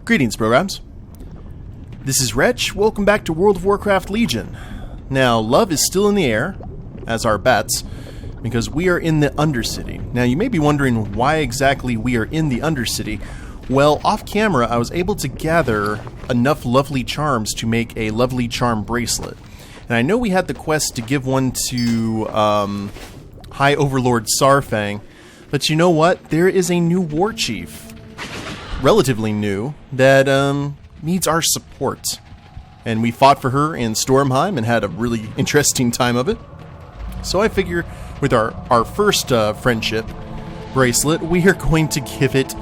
Greetings, programs. This is Wretch. Welcome back to World of Warcraft Legion. Now, love is still in the air, as are bats, because we are in the Undercity. Now, you may be wondering why exactly we are in the Undercity. Well, off camera, I was able to gather enough lovely charms to make a lovely charm bracelet. And I know we had the quest to give one to High Overlord Saurfang, but you know what? There is a new war chief, relatively new, that needs our support. And we fought for her in Stormheim and had a really interesting time of it. So I figure with our first friendship bracelet, we are going to give it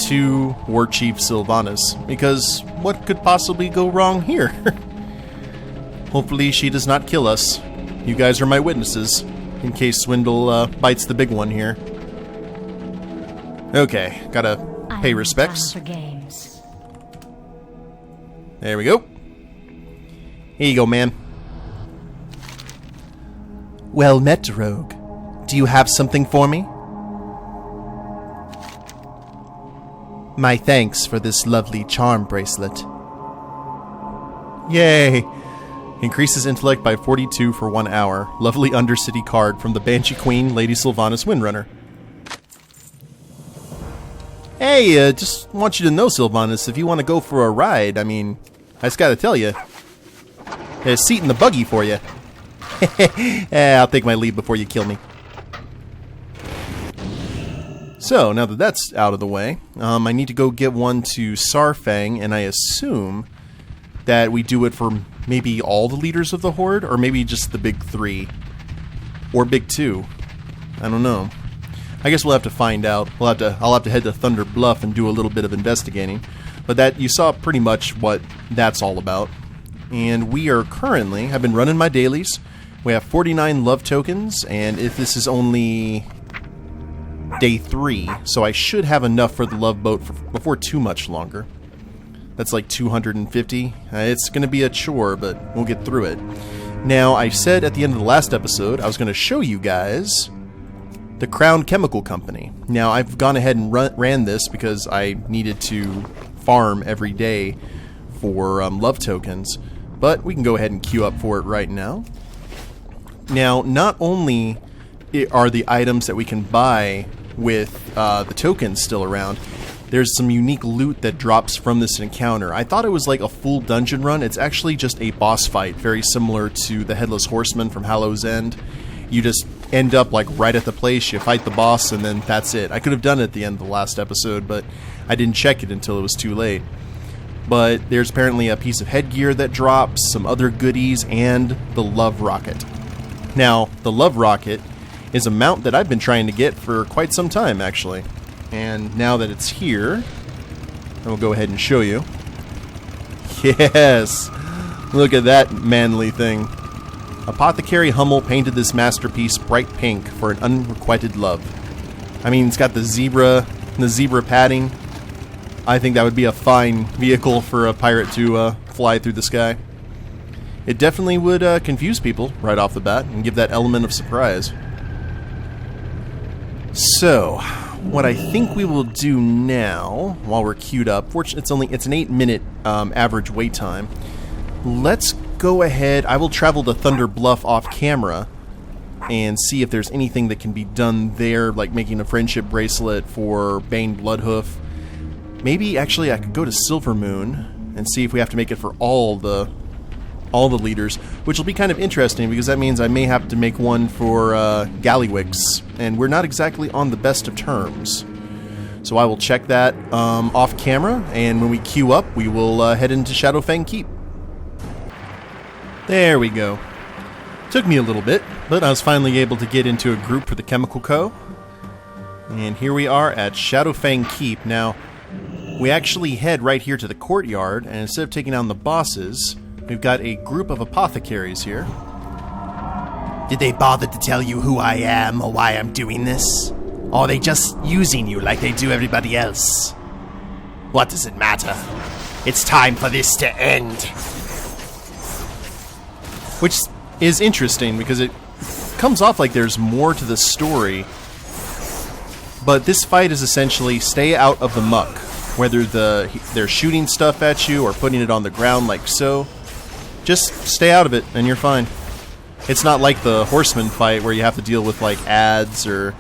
to War Chief Sylvanas, because what could possibly go wrong here? Hopefully she does not kill us. You guys are my witnesses, in case Swindle bites the big one here. Okay, gotta pay respects. For games. There we go. Here you go, man. Well met, Rogue. Do you have something for me? My thanks for this lovely charm bracelet. Yay! Increases intellect by 42 for 1 hour. Lovely Undercity card from the Banshee Queen, Lady Sylvanas Windrunner. Hey, just want you to know, Sylvanas, if you want to go for a ride, I mean, I just gotta tell you, there's a seat in the buggy for you. I'll take my leave before you kill me. So, now that that's out of the way, I need to go get one to Saurfang, and I assume that we do it for maybe all the leaders of the Horde, or maybe just the big three, or big two. I don't know. I guess we'll have to find out. I'll have to head to Thunder Bluff and do a little bit of investigating. But that, you saw pretty much what that's all about. And we are currently, I've been running my dailies. We have 49 love tokens, and if this is only day 3, so I should have enough for the love boat before too much longer. That's like 250. It's going to be a chore, but we'll get through it. Now, I said at the end of the last episode, I was going to show you guys the Crown Chemical Company. Now, I've gone ahead and ran this because I needed to farm every day for love tokens, but we can go ahead and queue up for it right now. Now, not only are the items that we can buy with the tokens still around, there's some unique loot that drops from this encounter. I thought it was like a full dungeon run. It's actually just a boss fight, very similar to the Headless Horseman from Hallow's End. You just end up like right at the place, you fight the boss, and then that's it. I could have done it at the end of the last episode, but I didn't check it until it was too late. But there's apparently a piece of headgear that drops, some other goodies, and the Love Rocket. Now, the Love Rocket is a mount that I've been trying to get for quite some time, actually. And now that it's here, I will go ahead and show you. Yes! Look at that manly thing. Apothecary Hummel painted this masterpiece bright pink for an unrequited love. I mean, it's got the zebra padding. I think that would be a fine vehicle for a pirate to fly through the sky. It definitely would confuse people right off the bat and give that element of surprise. So, what I think we will do now, while we're queued up, fortunately it's an 8-minute average wait time. Let's go ahead. I will travel to Thunder Bluff off camera and see if there's anything that can be done there, like making a friendship bracelet for Bane Bloodhoof. Maybe actually I could go to Silvermoon and see if we have to make it for all the leaders, which will be kind of interesting because that means I may have to make one for Gallywix, and we're not exactly on the best of terms. So I will check that off camera, and when we queue up, we will head into Shadowfang Keep. There we go. Took me a little bit, but I was finally able to get into a group for the Chemical Co. And here we are at Shadowfang Keep. Now, we actually head right here to the courtyard, and instead of taking down the bosses, we've got a group of apothecaries here. Did they bother to tell you who I am or why I'm doing this? Or are they just using you like they do everybody else? What does it matter? It's time for this to end. Which is interesting because it comes off like there's more to the story. But this fight is essentially stay out of the muck. whether they're shooting stuff at you or putting it on the ground like so. Just stay out of it and you're fine. It's not like the horseman fight where you have to deal with like adds or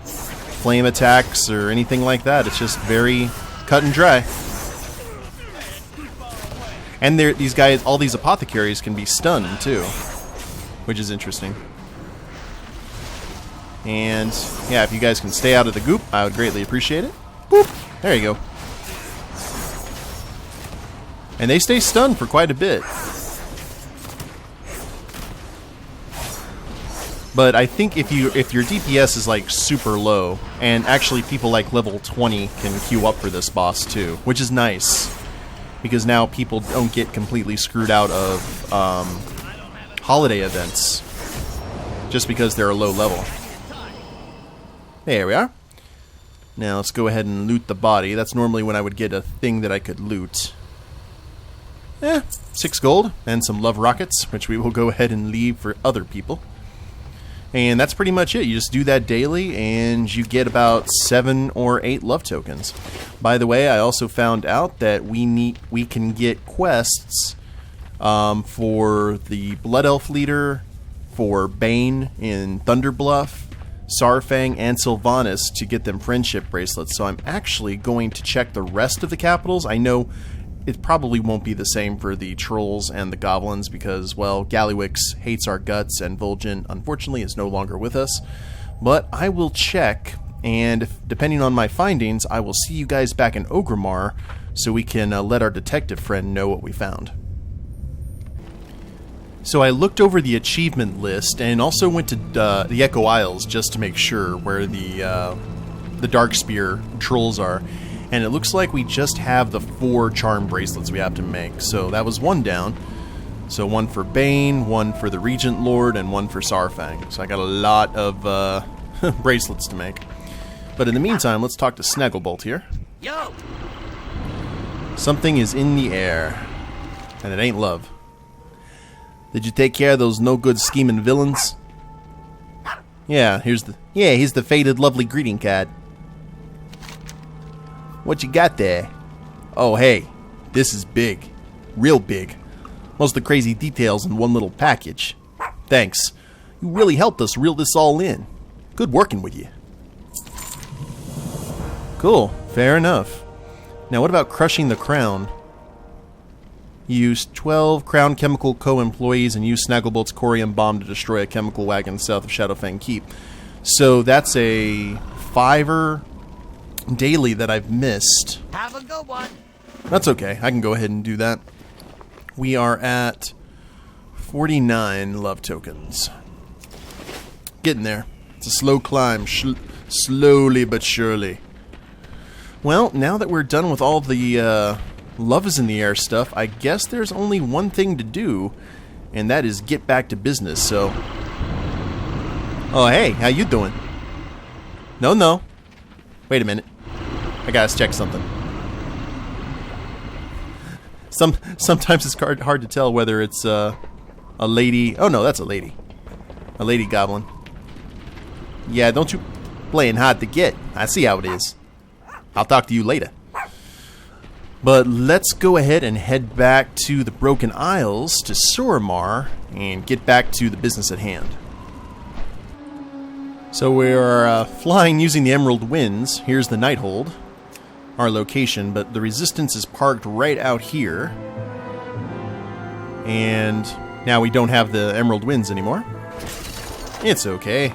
flame attacks or anything like that. It's just very cut and dry. And these guys, all these apothecaries can be stunned too, which is interesting. And yeah, if you guys can stay out of the goop, I would greatly appreciate it. Boop! There you go. And they stay stunned for quite a bit. But I think if your DPS is like super low, and actually people like level 20 can queue up for this boss too, which is nice. Because now people don't get completely screwed out of holiday events just because they're a low level. There we are. Now let's go ahead and loot the body. That's normally when I would get a thing that I could loot. 6 gold and some love rockets, which we will go ahead and leave for other people. And that's pretty much it. You just do that daily and you get about 7 or 8 love tokens. By the way, I also found out that we can get quests for the Blood Elf leader, for Bane in Thunderbluff, Sarfang, and Sylvanas to get them friendship bracelets. So I'm actually going to check the rest of the capitals. I know it probably won't be the same for the trolls and the goblins because, well, Gallywix hates our guts and Vol'jin, unfortunately, is no longer with us. But I will check, and depending on my findings, I will see you guys back in Orgrimmar so we can let our detective friend know what we found. So I looked over the achievement list and also went to the Echo Isles just to make sure where the Darkspear trolls are. And it looks like we just have the 4 charm bracelets we have to make. So that was 1 down. So 1 for Bane, 1 for the Regent Lord, and 1 for Sarfang. So I got a lot of bracelets to make. But in the meantime, let's talk to Snagglebolt here. Yo! Something is in the air. And it ain't love. Did you take care of those no-good scheming villains? Yeah, he's the faded lovely greeting card. What you got there? Oh, hey, this is big. Real big. Most of the crazy details in one little package. Thanks. You really helped us reel this all in. Good working with you. Cool. Fair enough. Now, what about crushing the crown? Use 12 Crown Chemical Co. employees and use Snagglebolt's Corium Bomb to destroy a chemical wagon south of Shadowfang Keep. So that's a 5er daily that I've missed. Have a good one. That's okay. I can go ahead and do that. We are at 49 love tokens. Getting there. It's a slow climb. Slowly but surely. Well, now that we're done with all the love is in the air stuff, I guess there's only one thing to do, and that is get back to business, so... Oh, hey, how you doing? No. Wait a minute. I gotta check something. Sometimes it's hard to tell whether it's a lady... Oh, no, that's a lady. A lady goblin. Yeah, don't you... Playing hard to get. I see how it is. I'll talk to you later. But let's go ahead and head back to the Broken Isles, to Suramar, and get back to the business at hand. So we're flying using the Emerald Winds. Here's the Nighthold, our location, but the Resistance is parked right out here. And now we don't have the Emerald Winds anymore. It's okay.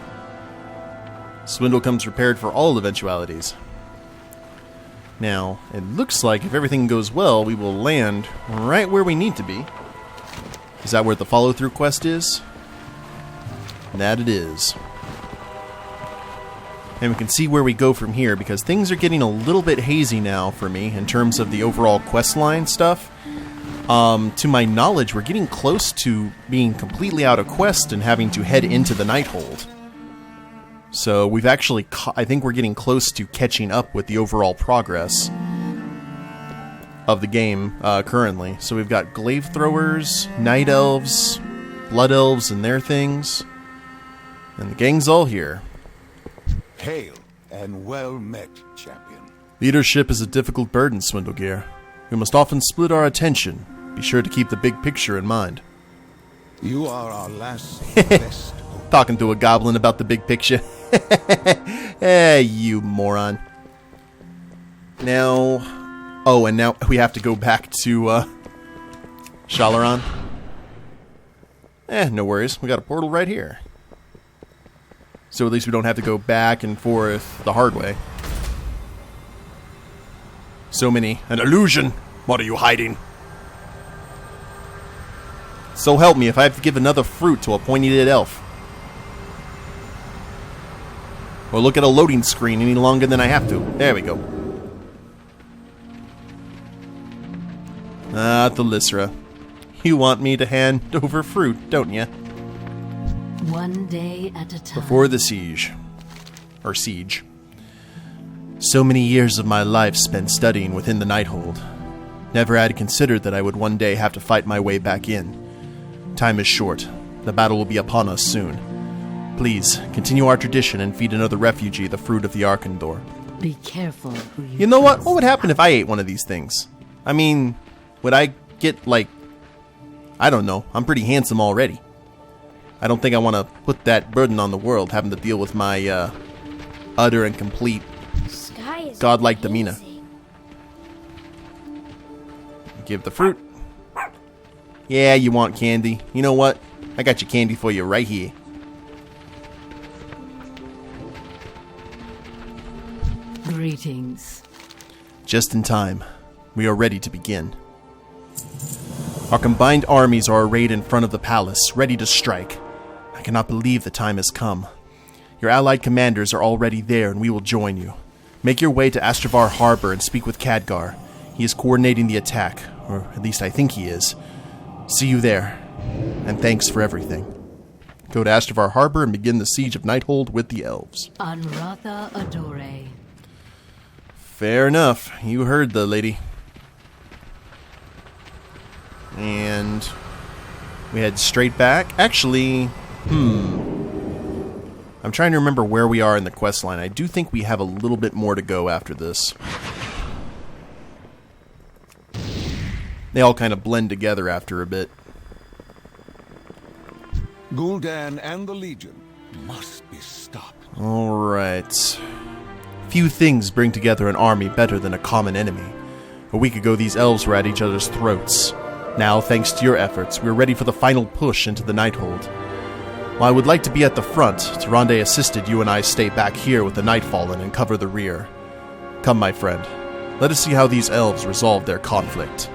Swindle comes prepared for all eventualities. Now, it looks like if everything goes well, we will land right where we need to be. Is that where the follow-through quest is? That it is. And we can see where we go from here, because things are getting a little bit hazy now for me in terms of the overall questline stuff. To my knowledge, we're getting close to being completely out of quest and having to head into the Nighthold. So we've actually, I think we're getting close to catching up with the overall progress of the game currently. So we've got glaive throwers, night elves, blood elves and their things, and the gang's all here. Hail and well met, champion. Leadership is a difficult burden, Swindlegear. We must often split our attention. Be sure to keep the big picture in mind. You are our last best hope. Talking to a goblin about the big picture. You moron. Now... Oh, and now we have to go back to, Shalaran. No worries. We got a portal right here. So at least we don't have to go back and forth the hard way. So many. An illusion! What are you hiding? So help me if I have to give another fruit to a pointy-headed elf. Or look at a loading screen any longer than I have to. There we go. Ah, Thalysra. You want me to hand over fruit, don't you? One day at a time. Before the siege. Or siege. So many years of my life spent studying within the Nighthold. Never had considered that I would one day have to fight my way back in. Time is short. The battle will be upon us soon. Please, continue our tradition and feed another refugee the fruit of the Arkandor. Be careful who you You know what? trust. What would happen if I ate one of these things? I mean, would I get, like... I don't know. I'm pretty handsome already. I don't think I want to put that burden on the world, having to deal with my, utter and complete Sky is godlike demeanor. amazing. Give the fruit. Yeah, you want candy. You know what? I got your candy for you right here. Greetings. Just in time. We are ready to begin. Our combined armies are arrayed in front of the palace, ready to strike. I cannot believe the time has come. Your allied commanders are already there, and we will join you. Make your way to Astravar Harbor and speak with Khadgar. He is coordinating the attack, or at least I think he is. See you there, and thanks for everything. Go to Astravar Harbor and begin the siege of Nighthold with the elves. Anratha Adore. Fair enough. You heard the lady. And we head straight back. Actually, I'm trying to remember where we are in the quest line. I do think we have a little bit more to go after this. They all kind of blend together after a bit. Gul'dan and the Legion must be stopped. Alright. Few things bring together an army better than a common enemy. A week ago, these elves were at each other's throats. Now, thanks to your efforts, we're ready for the final push into the Nighthold. While I would like to be at the front, Tyrande assisted you and I stay back here with the Nightfallen and cover the rear. Come, my friend. Let us see how these elves resolve their conflict.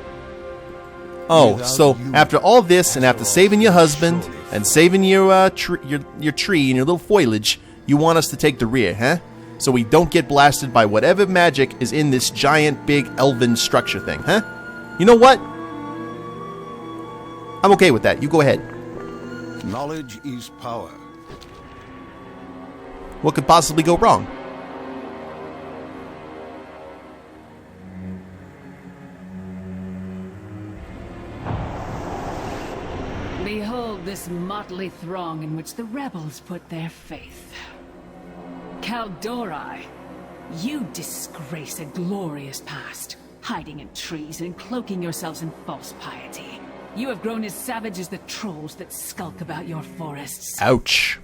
Oh, so after all this, and after saving your husband, and saving your tree and your little foliage, you want us to take the rear, huh? So we don't get blasted by whatever magic is in this giant, big, elven structure thing, huh? You know what? I'm okay with that. You go ahead. Knowledge is power. What could possibly go wrong? Behold this motley throng in which the rebels put their faith. Kaldori, you disgrace a glorious past, hiding in trees and cloaking yourselves in false piety. You have grown as savage as the trolls that skulk about your forests. Ouch.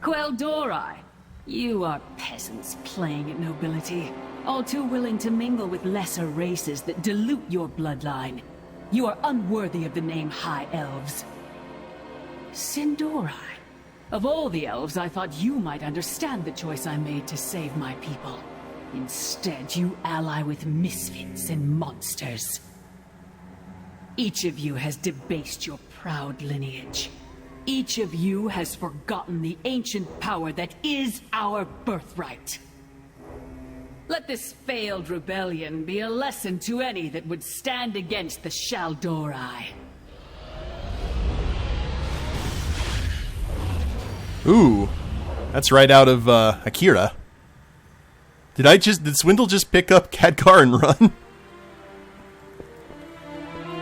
Quel'Dorei, you are peasants playing at nobility, all too willing to mingle with lesser races that dilute your bloodline. You are unworthy of the name High Elves. Sin'dorei, of all the elves, I thought you might understand the choice I made to save my people. Instead, you ally with misfits and monsters. Each of you has debased your proud lineage. Each of you has forgotten the ancient power that is our birthright. Let this failed rebellion be a lesson to any that would stand against the Shaldorei. Ooh, that's right out of Akira. Did Swindle just pick up Khadgar and run?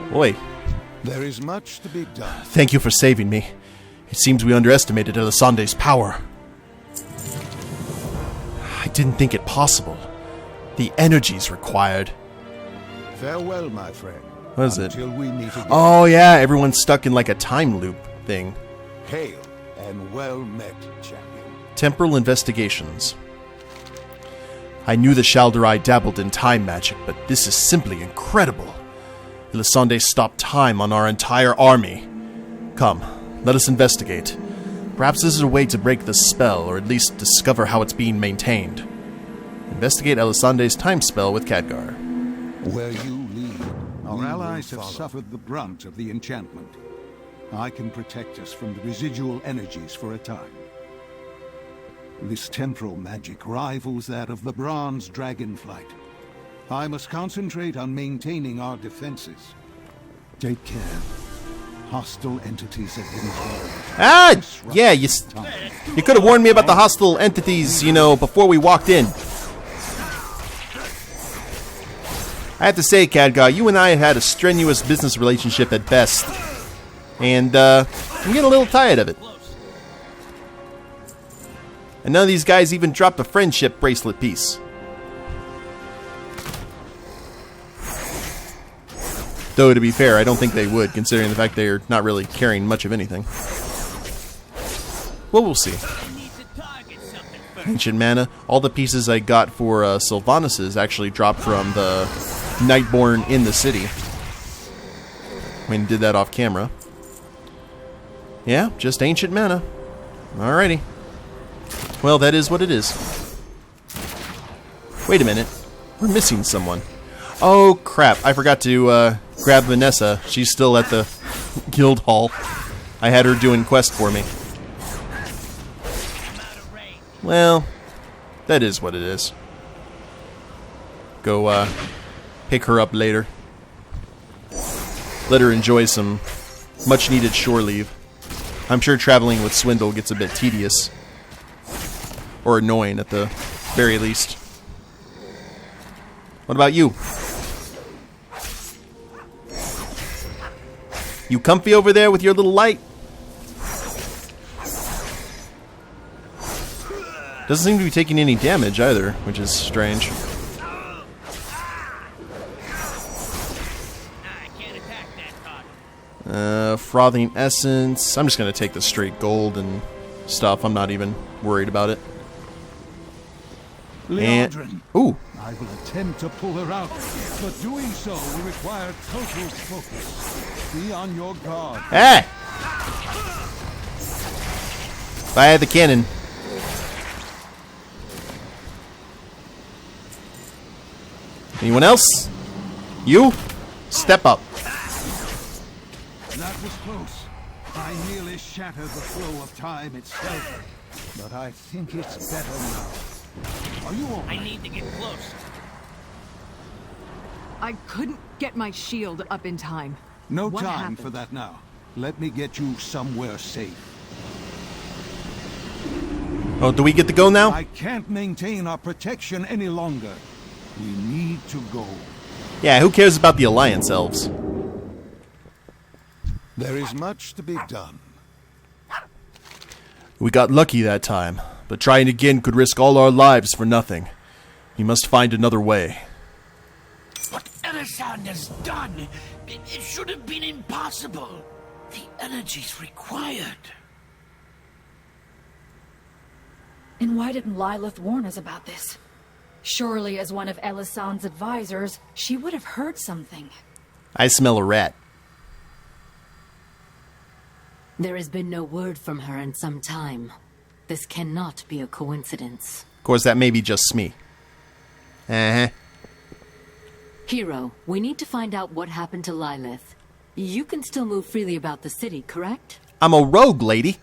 Boy, There is much to be done. thank you for saving me. It seems we underestimated Elisande's power. I didn't think it possible. The energies required. Farewell, my friend. What is it? Until we meet again. Oh yeah, everyone's stuck in like a time loop thing. Hail and well met, champion. Temporal investigations. I knew the Shal'Dorei dabbled in time magic, but this is simply incredible. Elisande stopped time on our entire army. Come, let us investigate. Perhaps this is a way to break the spell, or at least discover how it's being maintained. Investigate Elisande's time spell with Khadgar. Where you lead, our allies have suffered the brunt of the enchantment. I can protect us from the residual energies for a time. This temporal magic rivals that of the bronze dragonflight. I must concentrate on maintaining our defenses. Take care. Hostile entities have been killed. Ah! Yeah, you could have warned me about the hostile entities, before we walked in. I have to say, Khadgar, you and I had a strenuous business relationship at best. And, I'm getting a little tired of it. And none of these guys even dropped a friendship bracelet piece. Though, to be fair, I don't think they would, considering the fact they're not really carrying much of anything. Well, we'll see. Ancient mana. All the pieces I got for Sylvanas' actually dropped from the Nightborn in the city. I mean, did that off camera. Yeah, just ancient mana. Alrighty. Well, that is what it is. Wait a minute. We're missing someone. Oh, crap. I forgot to grab Vanessa. She's still at the guild hall. I had her doing quest for me. Well, that is what it is. Go pick her up later. Let her enjoy some much-needed shore leave. I'm sure traveling with Swindle gets a bit tedious. Or annoying, at the very least. What about you? You comfy over there with your little light? Doesn't seem to be taking any damage either, which is strange. Frothing essence. I'm just gonna take the straight gold and stuff. I'm not even worried about it. Leandrin, ooh. I will attempt to pull her out, but doing so will require total focus. Be on your guard. Hey! If I had the cannon. Anyone else? You? Step up. That was close. I nearly shattered the flow of time itself. But I think it's better now. Are you all right? I need to get close. I couldn't get my shield up in time. No What time happened? for that now. Let me get you somewhere safe. Oh, do we get to go now? I can't maintain our protection any longer. We need to go. Yeah, who cares about the Alliance elves? There is much to be done. We got lucky that time, but trying again could risk all our lives for nothing. We must find another way. What Elisande has done, it should have been impossible. The energies required. And why didn't Lilith warn us about this? Surely, as one of Elisande's advisors, she would have heard something. I smell a rat. There has been no word from her in some time. This cannot be a coincidence. Of course, that may be just me. Uh-huh. Hero, we need to find out what happened to Lilith. You can still move freely about the city, correct? I'm a rogue, lady.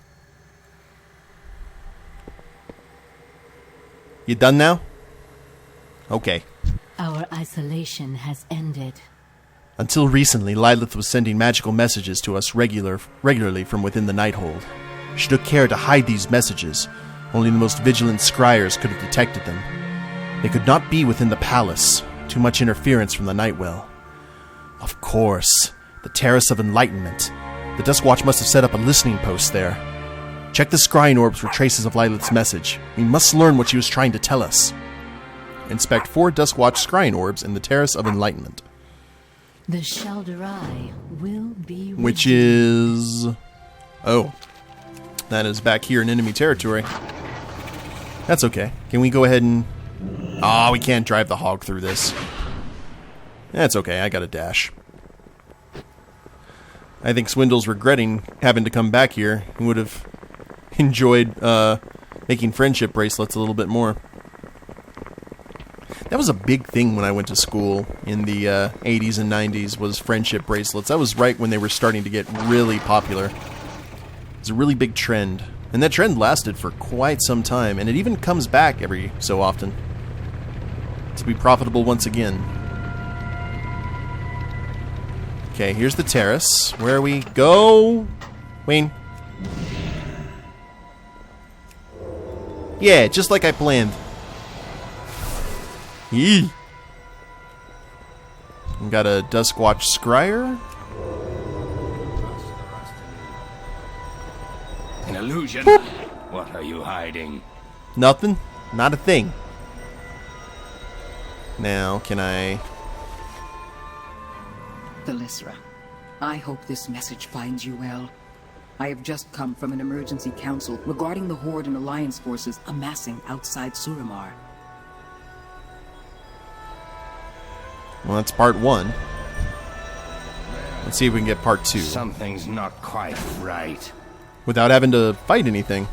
You done now? Okay. Our isolation has ended. Until recently, Lilith was sending magical messages to us regularly from within the Nighthold. She took care to hide these messages. Only the most vigilant scryers could have detected them. They could not be within the palace. Too much interference from the Nightwell. Of course, the Terrace of Enlightenment. The Duskwatch must have set up a listening post there. Check the scrying orbs for traces of Lilith's message. We must learn what she was trying to tell us. Inspect 4 Duskwatch scrying orbs in the Terrace of Enlightenment. The Shalderai will be... Which is... Oh. That is back here in enemy territory. That's okay. Can we go ahead and... Oh, we can't drive the hog through this. That's okay, I got a dash. I think Swindle's regretting having to come back here. He would have enjoyed making friendship bracelets a little bit more. That was a big thing when I went to school in the 80s and 90s, was friendship bracelets. That was right when they were starting to get really popular. It was a really big trend. And that trend lasted for quite some time, and it even comes back every so often to be profitable once again. Okay, here's the terrace. Where we go? Wayne. Yeah, just like I planned. Yee. We got a Duskwatch Scryer. An illusion? What are you hiding? Nothing. Not a thing. Now, can I... Thalysra, I hope this message finds you well. I have just come from an emergency council regarding the Horde and Alliance forces amassing outside Suramar. Well, that's part 1. Let's see if we can get part 2. Something's not quite right. Without having to fight anything.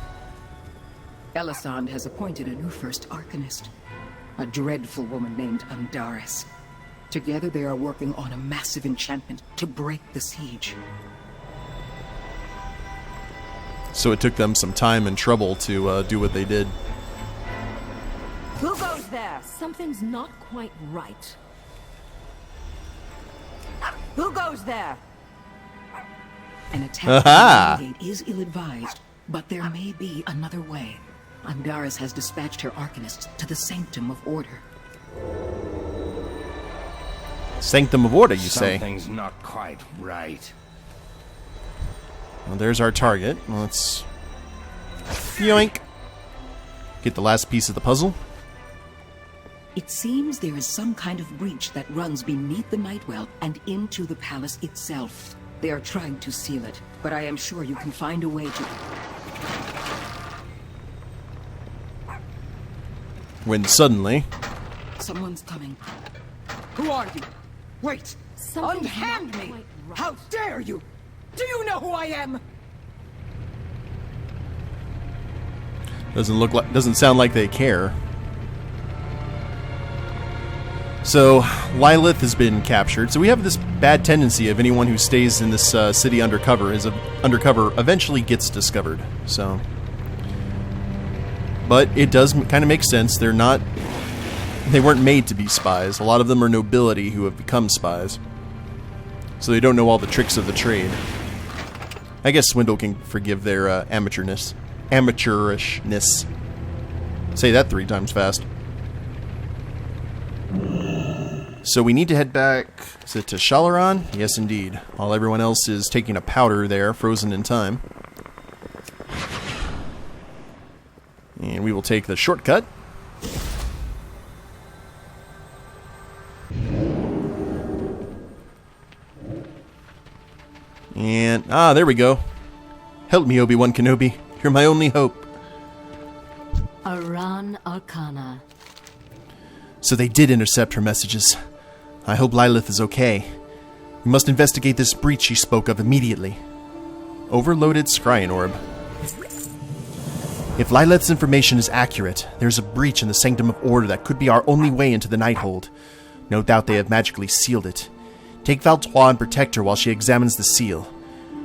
Elisande has appointed a new first Arcanist, a dreadful woman named Andaris. Together they are working on a massive enchantment to break the siege. So it took them some time and trouble to do what they did. Who goes there? Something's not quite right. Who goes there? An attack on the gate is ill-advised, but there may be another way. Andaris has dispatched her Arcanists to the Sanctum of Order. Sanctum of Order, you say? Something's not quite right. Well, there's our target. Let's... yoink! Get the last piece of the puzzle. It seems there is some kind of breach that runs beneath the Nightwell and into the palace itself. They are trying to seal it, but I am sure you can find a way to... When suddenly... Someone's coming. Who are you? Wait! Unhand me! How dare you! Do you know who I am? Doesn't sound like they care. So, Lilith has been captured. So we have this bad tendency of anyone who stays in this city undercover eventually gets discovered. So, but it does kind of make sense. They weren't made to be spies. A lot of them are nobility who have become spies. So they don't know all the tricks of the trade. I guess Swindle can forgive their amateurishness. Say that 3 times fast. So we need to head back, is it to Shalaran? Yes, indeed. While everyone else is taking a powder there, frozen in time. And we will take the shortcut. And, there we go. Help me, Obi-Wan Kenobi. You're my only hope. Aran Arcana. So they did intercept her messages. I hope Lilith is okay. We must investigate this breach she spoke of immediately. Overloaded scrying orb. If Lilith's information is accurate, there's a breach in the Sanctum of Order that could be our only way into the Nighthold. No doubt they have magically sealed it. Take Valtois and protect her while she examines the seal.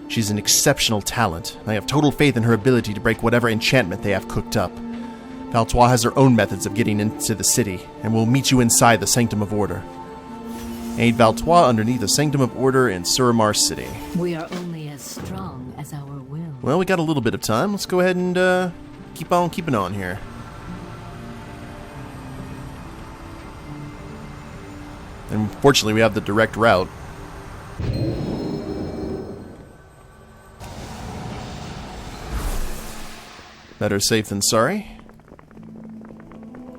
She's an exceptional talent. I have total faith in her ability to break whatever enchantment they have cooked up. Valtois has her own methods of getting into the city, and will meet you inside the Sanctum of Order. Aid Valtois underneath the Sanctum of Order in Suramar City. We are only as strong as our will. Well, we got a little bit of time. Let's go ahead and keep on keeping on here. And fortunately, we have the direct route. Better safe than sorry.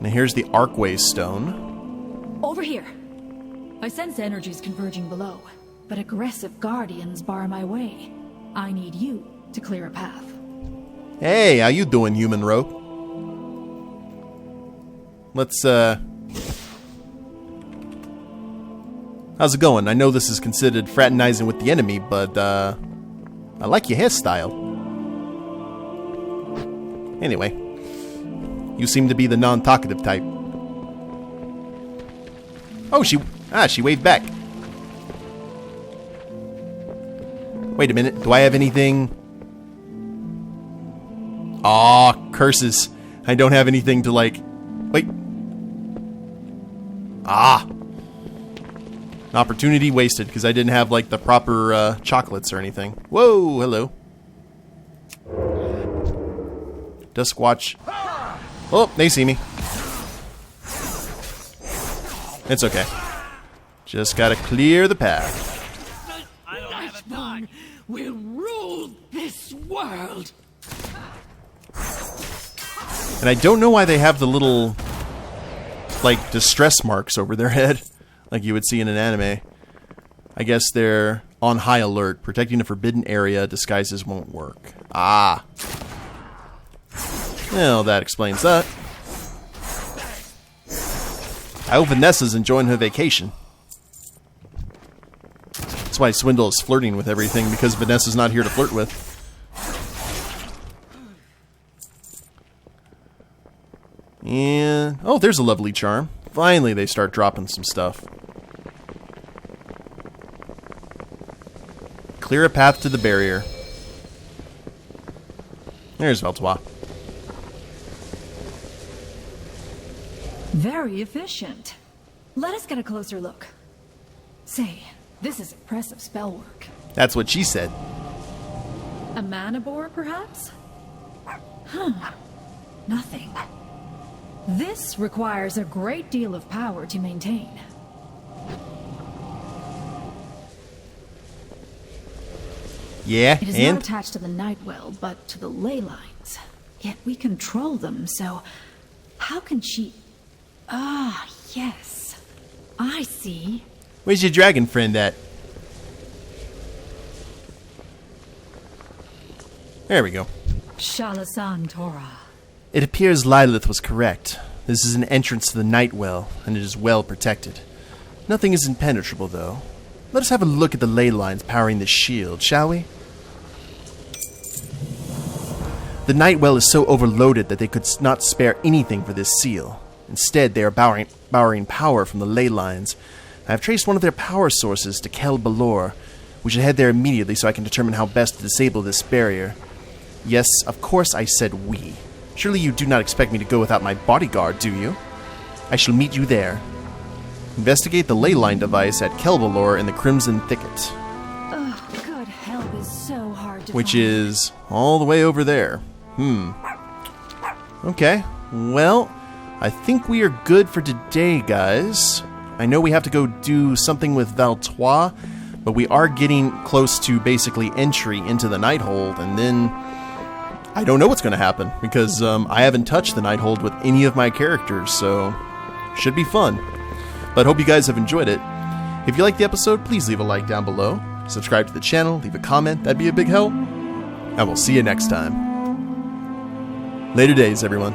Now here's the Arcway Stone. Over here. I sense energies converging below, but aggressive guardians bar my way. I need you to clear a path. Hey, how you doing, human rope? Let's, how's it going? I know this is considered fraternizing with the enemy, but, I like your hairstyle. Anyway, you seem to be the non-talkative type. Oh, she waved back. Wait a minute, do I have anything? Aw, curses. I don't have anything to, like... Wait. Ah! Opportunity wasted, because I didn't have, like, the proper, chocolates or anything. Whoa, hello. Duskwatch. Oh, they see me. It's okay. Just gotta clear the path. Nighthold will rule this world. And I don't know why they have the little, like, distress marks over their head, like you would see in an anime. I guess they're on high alert. Protecting a forbidden area, disguises won't work. Ah. Well, that explains that. I hope Vanessa's enjoying her vacation. That's why Swindle is flirting with everything, because Vanessa's not here to flirt with. And... oh, there's a lovely charm. Finally, they start dropping some stuff. Clear a path to the barrier. There's Veltois. Very efficient. Let us get a closer look. Say, this is impressive spell work. That's what she said. A mana bore, perhaps? Huh. Nothing. This requires a great deal of power to maintain. Yeah, it is and? not attached to the Nightwell, but to the ley lines. Yet we control them, so how can she... Ah, yes. I see. Where's your dragon friend at? There we go. Shalasan Torah. It appears Lilith was correct. This is an entrance to the Nightwell, and it is well protected. Nothing is impenetrable, though. Let us have a look at the ley lines powering this shield, shall we? The Nightwell is so overloaded that they could not spare anything for this seal. Instead, they are borrowing power from the ley lines. I have traced one of their power sources to Kel Balor. We should head there immediately so I can determine how best to disable this barrier. Yes, of course I said we. Surely you do not expect me to go without my bodyguard, do you? I shall meet you there. Investigate the ley line device at Kel Balor in the Crimson Thicket. Oh, good help is so hard to Which find. is all the way over there. Okay, well, I think we are good for today, guys. I know we have to go do something with Veltois, but we are getting close to basically entry into the Nighthold, and then I don't know what's going to happen, because I haven't touched the Nighthold with any of my characters, so should be fun. But hope you guys have enjoyed it. If you liked the episode, please leave a like down below, subscribe to the channel, leave a comment, that'd be a big help, and we'll see you next time. Later days, everyone.